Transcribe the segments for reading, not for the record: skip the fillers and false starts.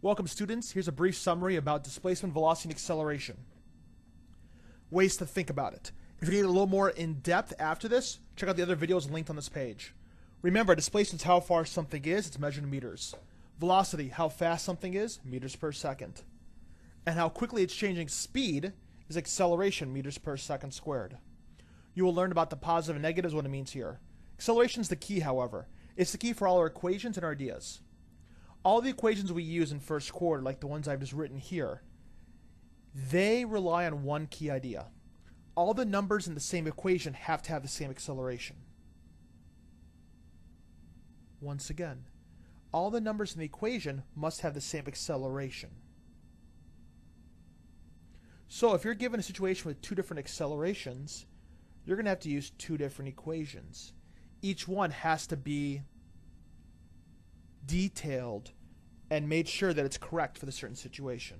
Welcome students, here's a brief summary about displacement, velocity, and acceleration. Ways to think about it. If you need a little more in depth after this, check out the other videos linked on this page. Remember, displacement is how far something is, it's measured in meters. Velocity, how fast something is, meters per second. And how quickly it's changing speed is acceleration, meters per second squared. You will learn about the positive and negatives, what it means here. Acceleration is the key, however. It's the key for all our equations and our ideas. All the equations we use in first quarter, like the ones I've just written here, they rely on one key idea. All the numbers in the same equation have to have the same acceleration. Once again, all the numbers in the equation must have the same acceleration. So if you're given a situation with two different accelerations, you're going to have to use two different equations. Each one has to be detailed and made sure that it's correct for the certain situation.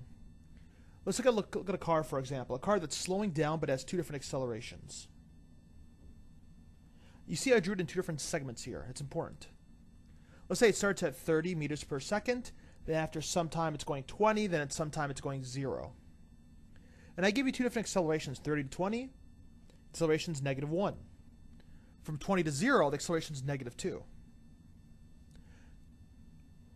Let's look at a car, for example. A car that's slowing down but has two different accelerations. You see I drew it in two different segments here. It's important. Let's say it starts at 30 meters per second. Then after some time it's going 20. Then at some time it's going 0. And I give you two different accelerations, 30 to 20. Acceleration is -1. From 20 to 0, the acceleration is -2.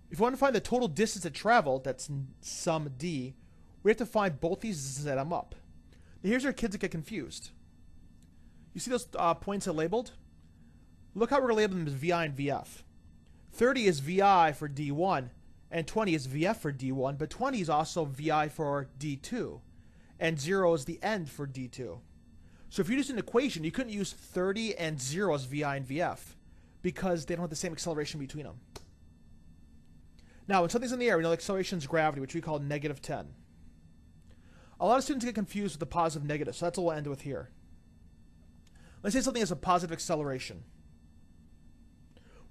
If we want to find the total distance it traveled, that's sum d, we have to find both these distances and add them up. Now here's where kids that get confused. You see those points I labeled? Look how we're going to label them as VI and VF. 30 is VI for D1, and 20 is VF for D1, but 20 is also VI for D2, and 0 is the end for D2. So if you use an equation, you couldn't use 30 and 0 as VI and VF, because they don't have the same acceleration between them. Now, when something's in the air, we know the acceleration is gravity, which we call -10. A lot of students get confused with the positive and negative, so that's what we'll end with here. Let's say something has a positive acceleration.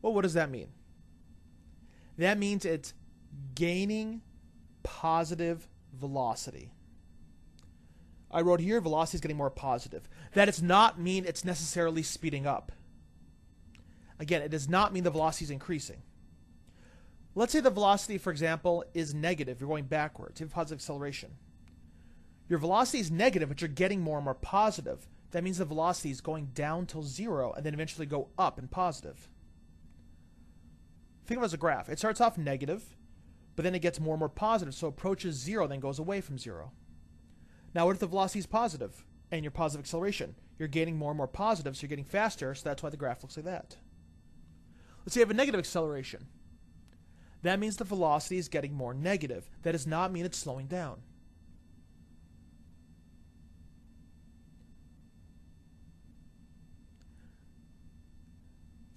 Well, what does that mean? That means it's gaining positive velocity. I wrote here, velocity is getting more positive. That does not mean it's necessarily speeding up. Again, it does not mean the velocity is increasing. Let's say the velocity, for example, is negative. You're going backwards. You have positive acceleration. Your velocity is negative, but you're getting more and more positive. That means the velocity is going down till 0 and then eventually go up and positive. Think of it as a graph. It starts off negative, but then it gets more and more positive. So it approaches 0, then goes away from 0. Now, what if the velocity is positive and your positive acceleration? You're gaining more and more positive, so you're getting faster, so that's why the graph looks like that. Let's say you have a negative acceleration. That means the velocity is getting more negative. That does not mean it's slowing down.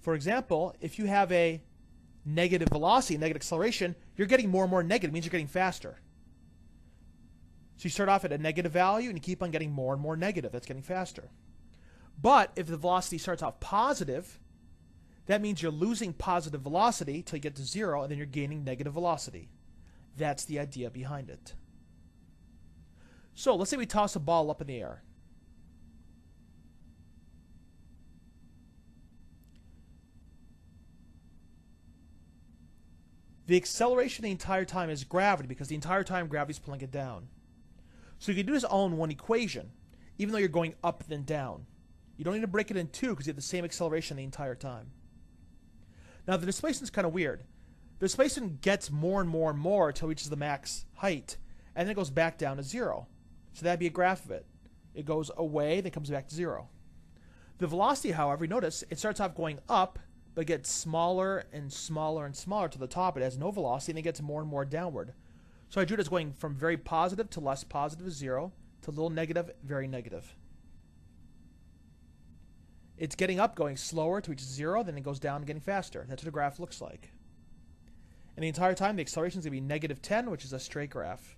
For example, if you have a negative velocity, negative acceleration, you're getting more and more negative. It means you're getting faster. So you start off at a negative value and you keep on getting more and more negative. That's getting faster. But if the velocity starts off positive, that means you're losing positive velocity till you get to 0, and then you're gaining negative velocity. That's the idea behind it. So let's say we toss a ball up in the air. The acceleration the entire time is gravity, because the entire time gravity is pulling it down. So you can do this all in one equation, even though you're going up and down. You don't need to break it in two because you have the same acceleration the entire time. Now the displacement is kind of weird. The displacement gets more and more and more until it reaches the max height, and then it goes back down to 0. So that'd be a graph of it. It goes away, then comes back to 0. The velocity, however, you notice, it starts off going up, but gets smaller and smaller and smaller to the top. It has no velocity, and it gets more and more downward. So I drew it as going from very positive to less positive, 0, to a little negative, very negative. It's getting up, going slower to reach 0, then it goes down, getting faster. That's what the graph looks like. And the entire time, the acceleration is going to be -10, which is a straight graph.